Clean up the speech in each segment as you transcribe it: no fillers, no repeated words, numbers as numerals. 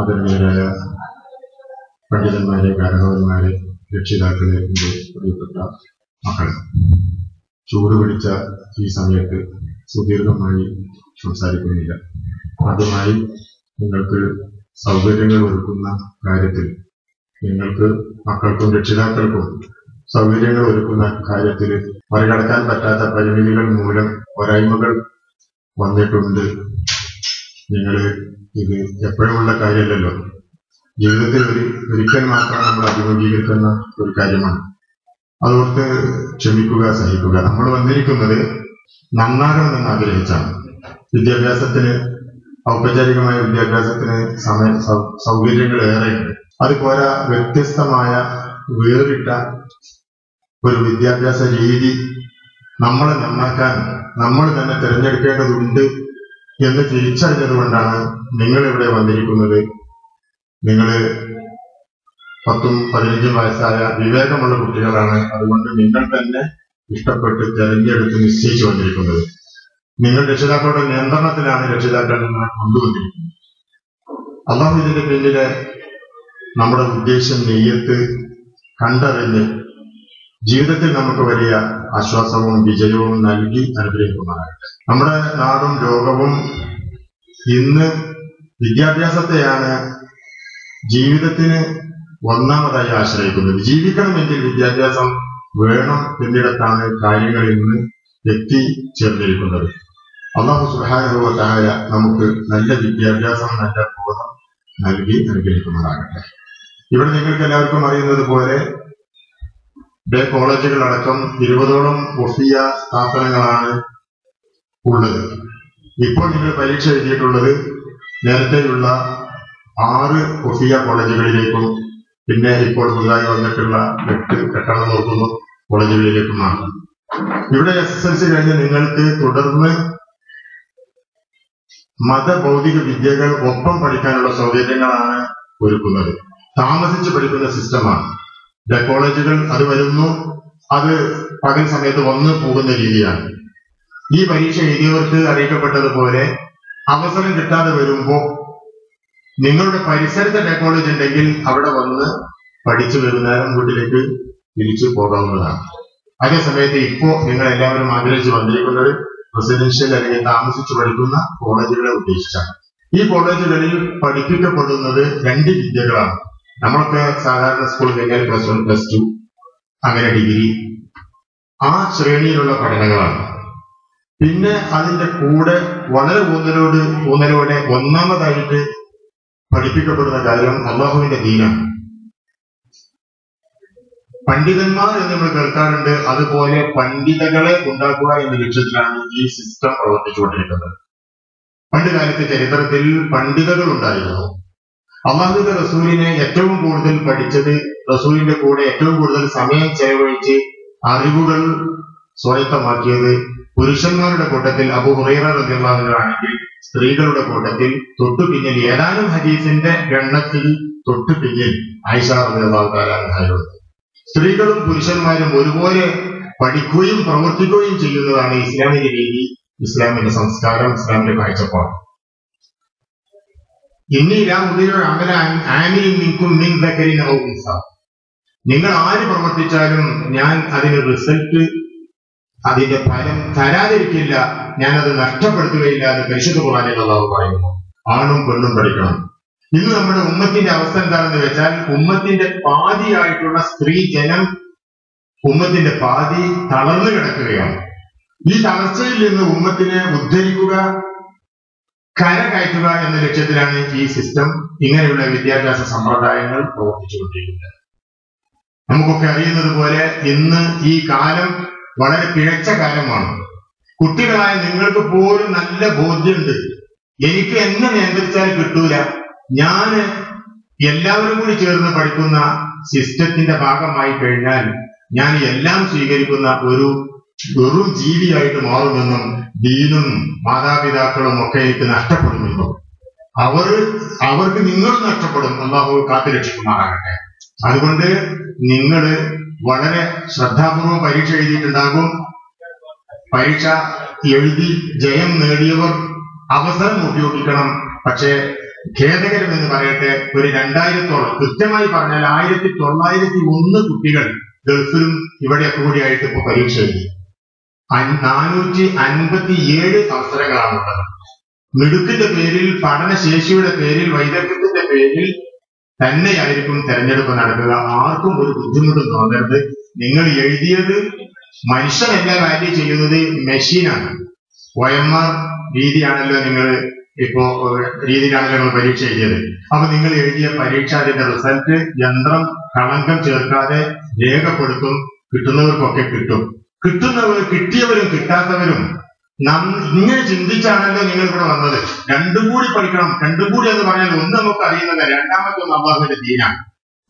ആദരണീയരായ പണ്ഡിതന്മാരെ, കാരണവന്മാരെ, രക്ഷിതാക്കളെ, എന്റെ പ്രിയപ്പെട്ട മക്കൾ, ചൂട് പിടിച്ച ഈ സമയത്ത് സുദീർഘമായി സംസാരിക്കുന്നില്ല. ആദ്യമായി നിങ്ങൾക്ക് സൗകര്യങ്ങൾ ഒരുക്കുന്ന കാര്യത്തിൽ, നിങ്ങൾക്ക് മക്കൾക്കും രക്ഷിതാക്കൾക്കും സൗകര്യങ്ങൾ ഒരുക്കുന്ന കാര്യത്തിൽ മറികടക്കാൻ പറ്റാത്ത പരിമിതികൾ മൂലം പോരായ്മകൾ വന്നിട്ടുണ്ട്. നിങ്ങൾ ഇത് എപ്പോഴുമുള്ള കാര്യമല്ലല്ലോ, ജീവിതത്തിൽ ഒരിക്കൽ മാത്രം നമ്മൾ അഭിമുഖീകരിക്കുന്ന ഒരു കാര്യമാണ്. അതുകൊണ്ട് ക്ഷമിക്കുക, സഹിക്കുക. നമ്മൾ വന്നിരിക്കുന്നത് നന്നാകണമെന്ന് ആഗ്രഹിച്ചാണ്. വിദ്യാഭ്യാസത്തിന്, ഔപചാരികമായ വിദ്യാഭ്യാസത്തിന് സൗകര്യങ്ങൾ ഏറെയുണ്ട്. അതുപോലെ വ്യത്യസ്തമായ വേറിട്ട ഒരു വിദ്യാഭ്യാസ രീതി നമ്മളെ നന്നാക്കാൻ നമ്മൾ തന്നെ തിരഞ്ഞെടുക്കേണ്ടതുണ്ട് എന്ന് തിരിച്ചറിഞ്ഞതുകൊണ്ടാണ് നിങ്ങൾ ഇവിടെ വന്നിരിക്കുന്നത്. നിങ്ങൾ 10-15 വയസ്സായ വിവേകമുള്ള കുട്ടികളാണ്. അതുകൊണ്ട് നിങ്ങൾ തന്നെ ഇഷ്ടപ്പെട്ട് തിരഞ്ഞെടുത്ത് നിശ്ചയിച്ചു വന്നിരിക്കുന്നത്. നിങ്ങൾ രക്ഷിതാക്കളുടെ നിയന്ത്രണത്തിലാണ് രക്ഷിതാക്കൾ നിങ്ങളെ കൊണ്ടുവന്നിരിക്കുന്നത്. അല്ലാഹു ഇതിന്റെ പിന്നിലെ നമ്മുടെ ഉദ്ദേശം, നെയ്യത്ത് കണ്ടറിഞ്ഞ് ജീവിതത്തിൽ നമുക്ക് വലിയ ആശ്വാസവും വിജയവും നൽകി അനുഗ്രഹിക്കുന്നതാകട്ടെ. നമ്മുടെ നാടും ലോകവും ഇന്ന് വിദ്യാഭ്യാസത്തെയാണ് ജീവിതത്തിന് ഒന്നാമതായി ആശ്രയിക്കുന്നത്. ജീവിക്കണമെങ്കിൽ വിദ്യാഭ്യാസം വേണം എന്നിടത്താണ് കാര്യങ്ങൾ ഇന്ന് എത്തിച്ചേർന്നിരിക്കുന്നത്. അല്ലാഹു സുബ്ഹാനഹു വ തആല നമുക്ക് നല്ല വിദ്യാഭ്യാസം, നല്ല ബോധം നൽകി അനുഗ്രഹിക്കുന്നതാകട്ടെ. ഇവിടെ നിങ്ങൾക്ക് എല്ലാവർക്കും അറിയുന്നത് പോലെ കോളേജുകളടക്കം 20ഓളം വഫിയ സ്ഥാപനങ്ങളാണ് ഉള്ളത്. ഇപ്പോൾ നിങ്ങൾ പരീക്ഷ എഴുതിയിട്ടുള്ളത് നേരത്തെയുള്ള 6 വഫിയ കോളേജുകളിലേക്കും പിന്നെ ഇപ്പോൾ പുതുതായി വന്നിട്ടുള്ള 8 കെട്ടണം നോക്കുന്നു കോളേജുകളിലേക്കുമാണ്. ഇവിടെ SSLC കഴിഞ്ഞ് നിങ്ങൾക്ക് തുടർന്ന് മതഭൗതിക വിദ്യകൾ ഒപ്പം പഠിക്കാനുള്ള സൗകര്യങ്ങളാണ് ഒരുക്കുന്നത്. താമസിച്ച് പഠിക്കുന്ന സിസ്റ്റമാണ്. കോളേജുകൾ അത് വരുന്നു, അത് പകൽ സമയത്ത് വന്ന് പോകുന്ന രീതിയാണ്. ഈ പരീക്ഷ എഴുതിയവർക്ക് അറിയിക്കപ്പെട്ടതുപോലെ അവസരം കിട്ടാതെ വരുമ്പോ നിങ്ങളുടെ പരിസരത്തെ കോളേജ് ഉണ്ടെങ്കിൽ അവിടെ വന്ന് പഠിച്ചു വൈകുന്നേരം വീട്ടിലേക്ക് തിരിച്ചു പോകാവുന്നതാണ്. അതേസമയത്ത് ഇപ്പോ നിങ്ങൾ എല്ലാവരും ആഗ്രഹിച്ചു വന്നിരിക്കുന്നത് റെസിഡൻഷ്യൽ അല്ലെങ്കിൽ താമസിച്ചു പഠിക്കുന്ന കോളേജുകളെ ഉദ്ദേശിച്ചാണ്. ഈ കോളേജുകളിൽ പഠിപ്പിക്കപ്പെടുന്നത് 2 വിദ്യകളാണ്. നമ്മളൊക്കെ സാധാരണ സ്കൂൾ കഴിഞ്ഞാൽ +1, +2 അങ്ങനെ ഡിഗ്രി, ആ ശ്രേണിയിലുള്ള പഠനങ്ങളാണ്. പിന്നെ അതിന്റെ കൂടെ വളരെ ഊന്നലോടെ ഒന്നാമതായിട്ട് പഠിപ്പിക്കപ്പെടുന്ന കാര്യം അല്ലാഹുവിന്റെ ദീനാണ്. പണ്ഡിതന്മാർ എന്ന് നമ്മൾ കേൾക്കാറുണ്ട്. അതുപോലെ പണ്ഡിതകളെ ഉണ്ടാക്കുക എന്ന ലക്ഷ്യത്തിലാണ് ഈ സിസ്റ്റം പ്രവർത്തിച്ചുകൊണ്ടിരിക്കുന്നത്. പണ്ട് കാലത്തെ ചരിത്രത്തിൽ പണ്ഡിതകൾ ഉണ്ടായിരുന്നു. അല്ലാഹുവിന്റെ റസൂലിനെ ഏറ്റവും കൂടുതൽ പഠിച്ചത്, റസൂലിന്റെ കൂടെ ഏറ്റവും കൂടുതൽ സമയം ചെലവഴിച്ച് അറിവുകൾ സ്വായത്തമാക്കിയത് പുരുഷന്മാരുടെ കൂട്ടത്തിൽ അബൂ ഹുറൈറ റളിയല്ലാഹു അൻഹു ആണെങ്കിൽ, സ്ത്രീകളുടെ കൂട്ടത്തിൽ തൊട്ടു പിന്നിൽ ഏതാനും ഹദീസിന്റെ ഗണത്തിൽ തൊട്ടു പിന്നിൽ ആയിഷ റളിയല്ലാഹു തആല അൻഹയുണ്ട്. സ്ത്രീകളും പുരുഷന്മാരും ഒരുപോലെ പഠിക്കുകയും പ്രവർത്തിക്കുകയും ചെയ്യുന്നതാണ് ഇസ്ലാമിക രീതി, ഇസ്ലാമിന്റെ സംസ്കാരം, ഇസ്ലാമിന്റെ കാഴ്ചപ്പാട്. നിങ്ങൾ ആര് പ്രവർത്തിച്ചാലും ഞാൻ അതിന് റിസൾട്ട്, അതിന്റെ ഫലം തരാതിരിക്കില്ല, ഞാനത് നഷ്ടപ്പെടുത്തുകയില്ല എന്ന് പരിശുദ്ധ ഖുർആനിൽ അല്ലാഹു പറയുന്നു. ആണും പെണ്ണും പഠിക്കണം. ഇന്ന് നമ്മുടെ ഉമ്മത്തിന്റെ അവസ്ഥ എന്താണെന്ന് വെച്ചാൽ, ഉമ്മത്തിന്റെ പാതിയായിട്ടുള്ള സ്ത്രീ ജനം, ഉമ്മത്തിന്റെ പാതി തളർന്നു കിടക്കുകയാണ്. ഈ തളർച്ചയിൽ നിന്ന് ഉമ്മത്തിനെ ഉദ്ധരിക്കുക, കരകയറ്റുക എന്ന ലക്ഷ്യത്തിലാണ് ഈ സിസ്റ്റം, ഇങ്ങനെയുള്ള വിദ്യാഭ്യാസ സമ്പ്രദായങ്ങൾ പ്രവർത്തിച്ചുകൊണ്ടിരിക്കുന്നത്. നമുക്കൊക്കെ അറിയുന്നത് പോലെ ഇന്ന് ഈ കാലം വളരെ പിഴച്ച കാലമാണ്. കുട്ടികളായ നിങ്ങൾക്ക് പോലും നല്ല ബോധ്യമുണ്ട്, എനിക്ക് എന്നെ നിയന്ത്രിച്ചാൽ കിട്ടൂല, ഞാന് എല്ലാവരും കൂടി ചേർന്ന് പഠിക്കുന്ന സിസ്റ്റത്തിന്റെ ഭാഗമായി കഴിഞ്ഞാൽ ഞാൻ എല്ലാം സ്വീകരിക്കുന്ന ഒരു വെറും ജീവിയായിട്ട് മാറുമെന്നും ദീനും മാതാപിതാക്കളും ഒക്കെ എനിക്ക് നഷ്ടപ്പെടുമെന്നും അവർക്ക് നിങ്ങൾ നഷ്ടപ്പെടും. അല്ലാഹു കാത്തുരക്ഷിക്കുമാറാകട്ടെ. അതുകൊണ്ട് നിങ്ങൾ വളരെ ശ്രദ്ധാപൂർവം പരീക്ഷ എഴുതിയിട്ടുണ്ടാകും. പരീക്ഷ എഴുതി ജയം നേടിയവർ അവസരം ഉപയോഗിക്കണം. പക്ഷേ ഖേദകരം എന്ന് പറയട്ടെ, ഒരു 2000-ഓളം, കൃത്യമായി പറഞ്ഞാൽ 1901 കുട്ടികൾ ഗൾഫിലും ഇവിടെയൊക്കെ കൂടിയായിട്ട് ഇപ്പൊ പരീക്ഷ എഴുതി. 457 അവസരങ്ങളാണുള്ളത്. മിടുക്കിന്റെ പേരിൽ, പഠനശേഷിയുടെ പേരിൽ, വൈദഗ്ധ്യത്തിന്റെ പേരിൽ തന്നെയായിരിക്കും തെരഞ്ഞെടുപ്പ് നടക്കുക. ആർക്കും ഒരു ബുദ്ധിമുട്ടും തോന്നരുത്. നിങ്ങൾ എഴുതിയത്, മനുഷ്യനല്ല വാല്യൂ ചെയ്യുന്നത്, മെഷീനാണ്. OMR രീതിയാണല്ലോ രീതിയിലാണല്ലോ നിങ്ങൾ പരീക്ഷ എഴുതിയത്. അപ്പൊ നിങ്ങൾ എഴുതിയ പരീക്ഷ, അതിന്റെ റിസൾട്ട് യന്ത്രം കളങ്കം ചേർക്കാതെ രേഖപ്പെടുത്തും. കിട്ടുന്നവർക്കൊക്കെ കിട്ടും. കിട്ടിയവരും കിട്ടാത്തവരും ഇങ്ങനെ ചിന്തിച്ചാണല്ലോ നിങ്ങൾ ഇവിടെ വന്നത്. രണ്ടും കൂടി പഠിക്കണം. രണ്ടും കൂടി എന്ന് പറഞ്ഞാൽ ഒന്ന് നമുക്ക് അറിയുന്നത്, രണ്ടാമത്തൊന്ന് അള്ളാഹുവിന്റെ ദീനാണ്.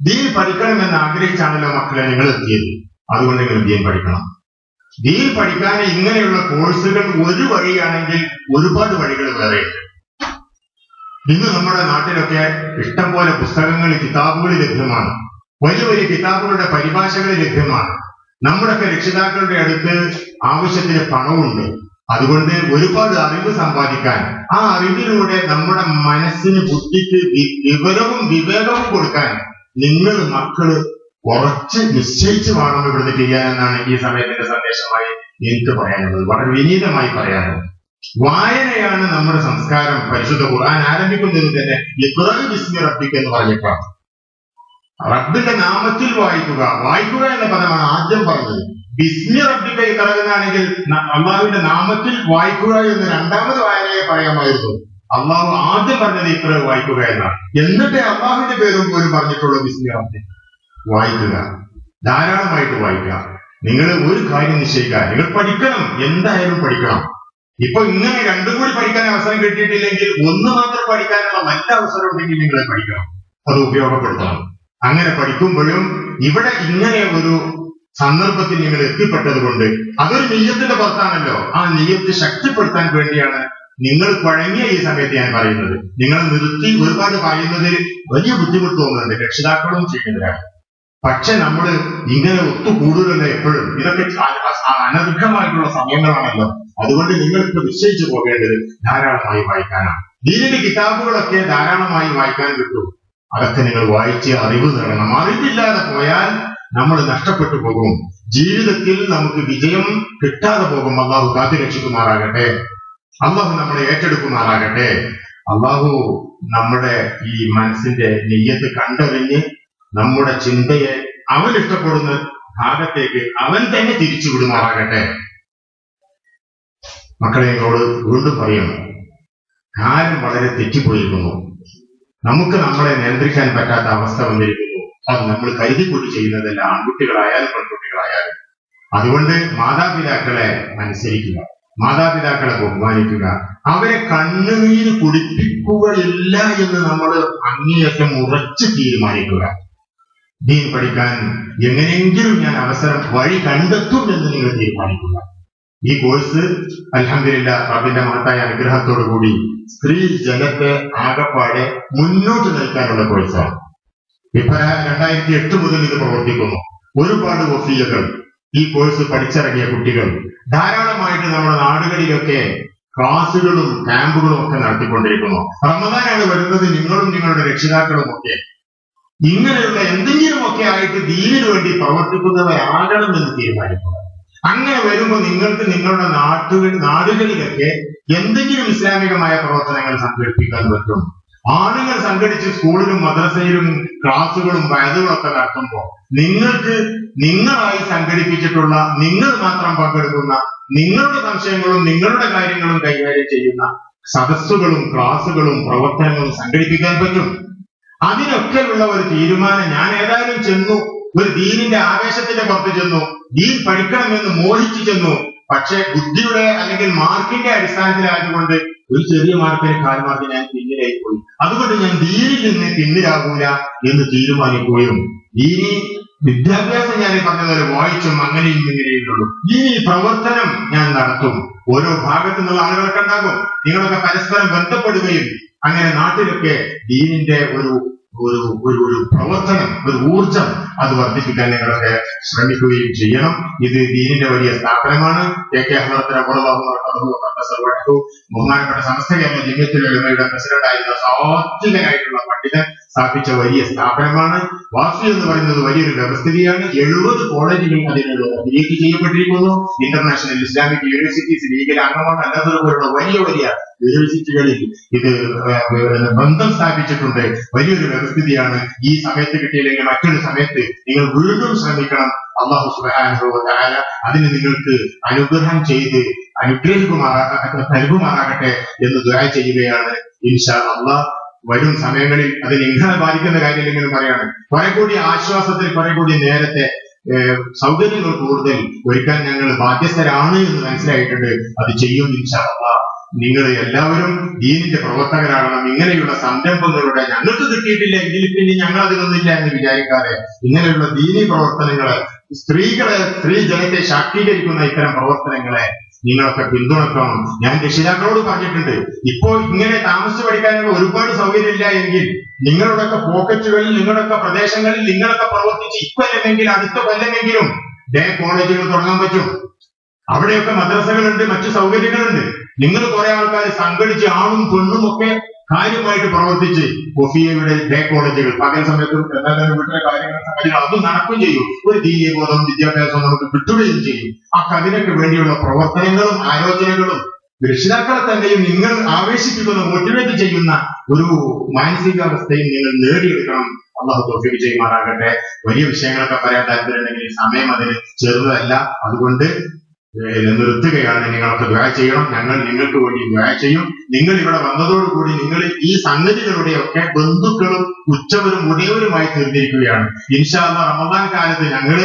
ദീൻ പഠിക്കണം എന്ന് ആഗ്രഹിച്ചാണല്ലോ മക്കളെ നിങ്ങൾ എത്തിയത്. അതുകൊണ്ട് നിങ്ങൾ ദീൻ പഠിക്കണം. ദീൻ പഠിക്കാൻ ഇങ്ങനെയുള്ള കോഴ്സുകൾ ഒരു വഴിയാണെങ്കിൽ ഒരുപാട് വഴികൾ വേറെയുണ്ട്. ഇന്ന് നമ്മുടെ നാട്ടിലൊക്കെ ഇഷ്ടം പോലെ പുസ്തകങ്ങൾ, കിതാബുകൾ ലഭ്യമാണ്. വലിയ വലിയ കിതാബുകളുടെ പരിഭാഷകൾ ലഭ്യമാണ്. നമ്മുടെയൊക്കെ രക്ഷിതാക്കളുടെ അടുത്ത് ആവശ്യത്തിന് പണമുണ്ട്. അതുകൊണ്ട് ഒരുപാട് അറിവ് സമ്പാദിക്കാൻ, ആ അറിവിലൂടെ നമ്മുടെ മനസ്സിന്, ബുദ്ധിക്ക് വിവരവും വിവേകവും കൊടുക്കാൻ നിങ്ങൾ മക്കള് ഉറച്ച് നിശ്ചയിച്ച് വേണം ഇവിടുന്ന് ചെയ്യാനെന്നാണ് ഈ സമയത്തിന്റെ സന്ദേശമായി എനിക്ക് പറയാനുള്ളത്. വളരെ വിനീതമായി പറയാനുള്ളത്. വായനയാണ് നമ്മുടെ സംസ്കാരം. പരിശുദ്ധ ഖുർആൻ ആരംഭിക്കുന്നത് തന്നെ ഇഖ്റഅ ബിസ്മി റബ്ബിക എന്ന് പറഞ്ഞിട്ടാണ്. റബ്ബിന്റെ നാമത്തിൽ വായിക്കുക. വായിക്കുക എന്ന പദമാണ് ആദ്യം പറഞ്ഞത്. ബിസ്മി റബ്ബിക ഇഖ്റഅനാണെങ്കിൽ അള്ളാഹുവിന്റെ നാമത്തിൽ വായിക്കുക എന്ന് രണ്ടാമത് വായനയെ പറയാമായിരുന്നു. അള്ളാഹു ആദ്യം പറഞ്ഞത് ഇഖ്റഅ വായിക്കുക എന്നാണ്. എന്നിട്ടേ അള്ളാഹുവിന്റെ പേരും പോലും പറഞ്ഞിട്ടുള്ളൂ ബിസ്മി റബ്ബിക. വായിക്കുക, ധാരാളമായിട്ട് വായിക്കുക. നിങ്ങൾ ഒരു കാര്യം നിശ്ചയിക്കുക, നിങ്ങൾ പഠിക്കണം, എന്തായാലും പഠിക്കണം. ഇപ്പൊ ഇങ്ങനെ രണ്ടും കൂടി പഠിക്കാൻ അവസരം കിട്ടിയിട്ടില്ലെങ്കിൽ ഒന്ന് മാത്രം പഠിക്കാനുള്ള നല്ല അവസരം ഉണ്ടെങ്കിൽ നിങ്ങൾ പഠിക്കണം, അത് ഉപയോഗപ്പെടുത്തണം. അങ്ങനെ പഠിക്കുമ്പോഴും ഇവിടെ ഇങ്ങനെ ഒരു സന്ദർഭത്തിൽ നിങ്ങൾ എത്തിപ്പെട്ടത് കൊണ്ട് അതൊരു നിയ്യത്തിന്റെ പുറത്താണല്ലോ. ആ നിയ്യത്ത് ശക്തിപ്പെടുത്താൻ വേണ്ടിയാണ് നിങ്ങൾ കുഴങ്ങിയ ഈ സമയത്ത് ഞാൻ പറയുന്നത്. നിങ്ങളെ നിർത്തി ഒരുപാട് പറയുന്നതിൽ വലിയ ബുദ്ധിമുട്ട് തോന്നുന്നുണ്ട്, രക്ഷിതാക്കളും ചെയ്യുന്നവരാണ്. പക്ഷെ നമ്മൾ ഇങ്ങനെ ഒത്തുകൂടുതലല്ലോ എപ്പോഴും. ഇതൊക്കെ അനർഘമായിട്ടുള്ള സമയങ്ങളാണല്ലോ. അതുകൊണ്ട് നിങ്ങൾക്ക് നിശ്ചയിച്ചു പോകേണ്ടത് ധാരാളമായി വായിക്കാനാണ്. ദീനിന്റെ കിതാബുകളൊക്കെ ധാരാളമായി വായിക്കാൻ കിട്ടും. അതൊക്കെ നിങ്ങൾ വായിച്ച് അറിവ് നേടണം. അറിവില്ലാതെ പോയാൽ നമ്മൾ നഷ്ടപ്പെട്ടു പോകും. ജീവിതത്തിൽ നമുക്ക് വിജയം കിട്ടാതെ പോകും. അള്ളാഹു കാത്തുരക്ഷിക്കുമാറാകട്ടെ. അള്ളാഹു നമ്മളെ ഏറ്റെടുക്കുമാറാകട്ടെ. അള്ളാഹു നമ്മുടെ ഈ മനസ്സിന്റെ നെയ്യത്ത് കണ്ടറിഞ്ഞ് നമ്മുടെ ചിന്തയെ അവൻ ഇഷ്ടപ്പെടുന്ന ഭാഗത്തേക്ക് അവൻ തന്നെ തിരിച്ചു വിടുമാറാകട്ടെ. മക്കളെ, എന്നോട് വീണ്ടും പറയണം, കാലം വളരെ തെറ്റിപ്പോയിരിക്കുന്നു. നമുക്ക് നമ്മളെ നിയന്ത്രിക്കാൻ പറ്റാത്ത അവസ്ഥ വന്നിരിക്കുന്നു. അത് നമ്മൾ കരുതിക്കൂട്ടി ചെയ്യുന്നതല്ല, ആൺകുട്ടികളായാലും പെൺകുട്ടികളായാലും. അതുകൊണ്ട് മാതാപിതാക്കളെ അനുസരിക്കുക, മാതാപിതാക്കളെ ബഹുമാനിക്കുക. അവരെ കണ്ണുനീര് കുടിപ്പിക്കുകയില്ല എന്ന് നമ്മൾ അങ്ങേയറ്റം ഉറച്ചു തീരുമാനിക്കുക. ദീൻ പഠിക്കാൻ എങ്ങനെയെങ്കിലും ഞാൻ അവസരം വഴി കണ്ടെത്തും എന്ന് നിങ്ങൾ തീരുമാനിക്കുക. ഈ കോഴ്സ് അൽഹംദുലില്ലാഹ് റബ്ബിന്റെ മഹത്തായ അനുഗ്രഹത്തോടു കൂടി സ്ത്രീ ജനത്തെ ആകപ്പാടെ മുന്നോട്ട് നയിക്കാനുള്ള കോഴ്സാണ്. ഇപ്പൊ 2008 മുതൽ ഇത് പ്രവർത്തിക്കുന്നു. ഒരുപാട് വഫിയകൾ, ഈ കോഴ്സ് പഠിച്ചിറങ്ങിയ കുട്ടികൾ ധാരാളമായിട്ട് നമ്മുടെ നാടുകളിലൊക്കെ ക്ലാസുകളും ക്യാമ്പുകളും ഒക്കെ നടത്തിക്കൊണ്ടിരിക്കുന്നു. റമദാനാണ് വരുന്നത്. നിങ്ങളും നിങ്ങളുടെ രക്ഷിതാക്കളും ഒക്കെ ഇങ്ങനെയുള്ള എന്തെങ്കിലുമൊക്കെ ആയിട്ട് ദീനിനു വേണ്ടി പ്രവർത്തിക്കുന്നവരാകണമെന്ന് തീരുമാനിക്കുക. അങ്ങനെ വരുമ്പോൾ നിങ്ങൾക്ക് നിങ്ങളുടെ നാടുകളിലൊക്കെ എന്തെങ്കിലും ഇസ്ലാമികമായ പ്രവർത്തനങ്ങൾ സംഘടിപ്പിക്കാൻ പറ്റും. ആളുകൾ സംഘടിച്ച് സ്കൂളിലും മദ്രസയിലും ക്ലാസുകളും വയതുകളൊക്കെ നടത്തുമ്പോൾ നിങ്ങൾക്ക് നിങ്ങളായി സംഘടിപ്പിച്ചിട്ടുള്ള, നിങ്ങൾ മാത്രം പങ്കെടുക്കുന്ന, നിങ്ങളുടെ സംശയങ്ങളും നിങ്ങളുടെ കാര്യങ്ങളും കൈകാര്യം ചെയ്യുന്ന സദസ്സുകളും ക്ലാസുകളും പ്രവർത്തനങ്ങളും സംഘടിപ്പിക്കാൻ പറ്റും. അതിനൊക്കെയുള്ള ഒരു തീരുമാനം ഞാൻ ഏതായാലും ചെന്നു. ഒരു ദീനിന്റെ ആവേശത്തിന്റെ പുറത്ത് ചെന്നു, ദീൻ പഠിക്കണമെന്ന് മോഹിച്ചു ചെന്നു. പക്ഷെ ബുദ്ധിയുടെ അല്ലെങ്കിൽ മാർക്കിന്റെ അടിസ്ഥാനത്തിലായതുകൊണ്ട് ഒരു ചെറിയ മാർക്കിന് കാൽമാർക്ക് ഞാൻ പിന്നിലായി പോയി. അതുകൊണ്ട് ഞാൻ ദീനിൽ നിന്ന് പിന്നിലാകൂല എന്ന് തീരുമാനിക്കുകയും ദീനി വിദ്യാഭ്യാസം ഞാൻ പറഞ്ഞതുപോലെ വായിച്ചും അങ്ങനെയും ഇങ്ങനെയുള്ളൂ. ഈ പ്രവർത്തനം ഞാൻ നടത്തും. ഓരോ ഭാഗത്തു നിന്നുള്ള ആളുകളൊക്കെ ഉണ്ടാകും. നിങ്ങളൊക്കെ പരസ്പരം ബന്ധപ്പെടുകയും അങ്ങനെ നാട്ടിലൊക്കെ ദീനിന്റെ ഒരു ഒരു പ്രവർത്തനം, ഒരു ഊർജം അത് വർദ്ധിപ്പിക്കാൻ നിങ്ങളൊക്കെ ശ്രമിക്കുകയും ചെയ്യണം. ഇത് ദീനിന്റെ വലിയ സ്ഥാപനമാണ്. KK അഹ്മദ് ബഹുമാനപ്പെട്ട സമസ്ത കേരള ജമിയത്തുൽ ഉലമയുടെ പ്രസിഡന്റായിരുന്ന സാത്വികനായിട്ടുള്ള പണ്ഡിതൻ സ്ഥാപിച്ച വലിയ സ്ഥാപനമാണ്. വാഫി എന്ന് പറയുന്നത് വലിയൊരു വ്യവസ്ഥിതിയാണ്. 70 കോളേജുകൾ അതിന് അഫിലിയേറ്റ് ചെയ്യപ്പെട്ടിരിക്കുന്നു. ഇന്റർനാഷണൽ ഇസ്ലാമിക് യൂണിവേഴ്സിറ്റീസ് ലീഗിലെ അംഗമാണ്. അല്ലാത്തതുപോലുള്ള വലിയ വലിയ യൂണിവേഴ്സിറ്റികളിൽ ഇത് ബന്ധം സ്ഥാപിച്ചിട്ടുണ്ട്. വലിയൊരു വ്യവസ്ഥിതിയാണ്. ഈ സമയത്ത് കിട്ടിയില്ലെങ്കിൽ മറ്റൊരു സമയത്ത് നിങ്ങൾ വീണ്ടും ശ്രമിക്കണം. അല്ലാഹു സുബ്ഹാനഹു വ തആല അതിന് നിങ്ങൾക്ക് അനുഗ്രഹം ചെയ്ത് നൽകുമാറാകട്ടെ എന്ന് ദുആ ചെയ്യുകയാണ്. ഇൻഷാ അല്ലാഹ് വരും സമയങ്ങളിൽ അത് നിങ്ങളെ ബാധിക്കുന്ന കാര്യമില്ലെങ്കിലും പറയാണ്, കുറെ കൂടി ആശ്വാസത്തിൽ, കുറെ കൂടി നേരത്തെ സൗകര്യങ്ങൾ കൂടുതൽ ഒരുക്കാൻ ഞങ്ങൾ ബാധ്യസ്ഥരാണ് എന്ന് മനസ്സിലായിട്ടുണ്ട്. അത് ചെയ്യും ഇൻഷാ അല്ലാഹ്. നിങ്ങൾ എല്ലാവരും ദീനിന്റെ പ്രവർത്തകരാകണം. ഇങ്ങനെയുള്ള സംരംഭങ്ങളുടെ ഞങ്ങൾക്ക് കിട്ടിയിട്ടില്ല എങ്കിൽ പിന്നെ ഞങ്ങൾ അതിനൊന്നില്ല എന്ന് വിചാരിക്കാതെ ഇങ്ങനെയുള്ള ദീനി പ്രവർത്തനങ്ങളെ, സ്ത്രീ ജനത്തെ ശാക്തീകരിക്കുന്ന ഇത്തരം പ്രവർത്തനങ്ങളെ നിങ്ങളൊക്കെ പിന്തുണക്കണം. ഞാൻ രക്ഷിതാക്കളോട് പറഞ്ഞിട്ടുണ്ട്, ഇപ്പോ ഇങ്ങനെ താമസിച്ചു പഠിക്കാനുള്ള ഒരുപാട് സൗകര്യമില്ല എങ്കിൽ നിങ്ങളുടെയൊക്കെ പോക്കറ്റുകളിൽ, നിങ്ങളുടെയൊക്കെ പ്രദേശങ്ങളിൽ നിങ്ങളൊക്കെ പ്രവർത്തിച്ച് ഇക്കൊല്ലമെങ്കിൽ അടുത്ത കൊല്ലമെങ്കിലും ഡേ കോളേജുകൾ തുടങ്ങാൻ പറ്റും. അവിടെയൊക്കെ മദ്രസകളുണ്ട്, മറ്റു സൗകര്യങ്ങളുണ്ട്. നിങ്ങൾ കുറെ ആൾക്കാർ സംഘടിച്ച് ആണും പെണ്ണും ഒക്കെ കാര്യമായിട്ട് പ്രവർത്തിച്ച് കൊഫിയയുടെ ഡേ കോളേജുകൾ പകൽ സമയത്ത് വീട്ടിലെ കാര്യങ്ങൾ അതും നടക്കുകയും ചെയ്യും. ഒരു ദീനീയ ബോധവും വിദ്യാഭ്യാസവും നമുക്ക് കിട്ടുകയും ചെയ്യും. അതിനൊക്കെ വേണ്ടിയുള്ള പ്രവർത്തനങ്ങളും ആലോചനകളും രക്ഷിതാക്കളെ തന്നെയും നിങ്ങൾ ആവേശിപ്പിക്കുന്ന, മോട്ടിവേറ്റ് ചെയ്യുന്ന ഒരു മാനസികാവസ്ഥയും നിങ്ങൾ നേടിയെടുക്കണം. അല്ലാഹു തൗഫീഖ് ചെയ്യുമാറാകട്ടെ. വലിയ വിഷയങ്ങളൊക്കെ പറയാൻ താല്പര്യമുണ്ടെങ്കിൽ സമയം അതിന് ചെറുതല്ല. അതുകൊണ്ട് നിർത്തുകയാണ്. നിങ്ങളൊക്കെ ദുആ ചെയ്യണം. ഞങ്ങൾ നിങ്ങൾക്ക് വേണ്ടി ദുആ ചെയ്യും. നിങ്ങൾ ഇവിടെ വന്നതോടുകൂടി നിങ്ങൾ ഈ സംഗതികളുടെയൊക്കെ ബന്ധുക്കളും ഉച്ചവരും ഉടയവരുമായി തീർന്നിരിക്കുകയാണ്. ഇൻഷാ അല്ലാഹ് റമദാൻ കാലത്ത് ഞങ്ങൾ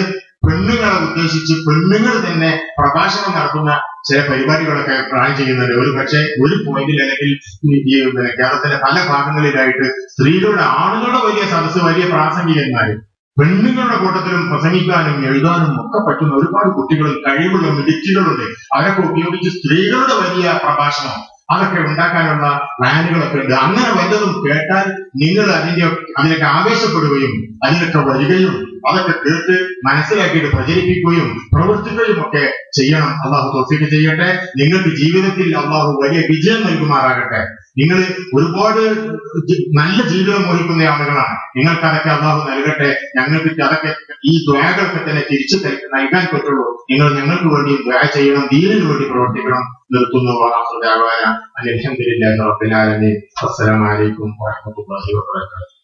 പെണ്ണുങ്ങളെ ഉദ്ദേശിച്ച് പെണ്ണുങ്ങൾ തന്നെ പ്രഭാഷണം നടത്തുന്ന ചില പരിപാടികളൊക്കെ പ്ലാൻ ചെയ്യുന്നുണ്ട്. ഒരു പക്ഷേ ഒരു പോയിന്റിൽ അല്ലെങ്കിൽ ഈ കേരളത്തിലെ പല ഭാഗങ്ങളിലായിട്ട് സ്ത്രീകളുടെ, ആണുങ്ങളുടെ വലിയ സദസ്സ്, വലിയ പ്രാസംഗികന്മാര്, പെണ്ണുങ്ങളുടെ കൂട്ടത്തിലും പ്രസംഗിക്കാനും എഴുതാനും ഒക്കെ പറ്റുന്ന ഒരുപാട് കുട്ടികളും കഴിവുള്ള മിടുക്കികളുണ്ട്. അവരൊക്കെ ഉപയോഗിച്ച് സ്ത്രീകളുടെ വലിയ പ്രഭാഷണം അതൊക്കെ ഉണ്ടാക്കാനുള്ള പ്ലാനുകളൊക്കെ ഉണ്ട്. അങ്ങനെ വല്ലതും കേട്ടാൽ നിങ്ങൾ അതിനൊക്കെ ആവേശപ്പെടുകയും അതിനൊക്കെ വരികയും അതൊക്കെ കേട്ട് മനസ്സിലാക്കിയിട്ട് പ്രചരിപ്പിക്കുകയും പ്രവർത്തിക്കുകയും ഒക്കെ ചെയ്യണം. അല്ലാഹു തൗഫീഖ് ചെയ്യട്ടെ. നിങ്ങൾക്ക് ജീവിതത്തിൽ അല്ലാഹു വലിയ വിജയം നൽകുമാറാകട്ടെ. നിങ്ങൾ ഒരുപാട് നല്ല ജീവിതം മോഹിക്കുന്ന ആളുകളാണ്. നിങ്ങൾക്ക് അതൊക്കെ അല്ലാഹു നൽകട്ടെ. ഞങ്ങൾക്ക് അതൊക്കെ ഈ ദുആകളൊക്കെ തന്നെ തിരിച്ചു നൽകാൻ പറ്റുള്ളൂ. നിങ്ങൾ ഞങ്ങൾക്ക് വേണ്ടി ദുആ ചെയ്യണം, ദീനിനു വേണ്ടി പ്രവർത്തിക്കണം. നിർത്തുന്നു. അൽഹംദുലില്ലാഹി റബ്ബിൽ ആലമീൻ. അസ്സലാമു അലൈക്കും വറഹ്മത്തുള്ളാഹി വബറകാതുഹു.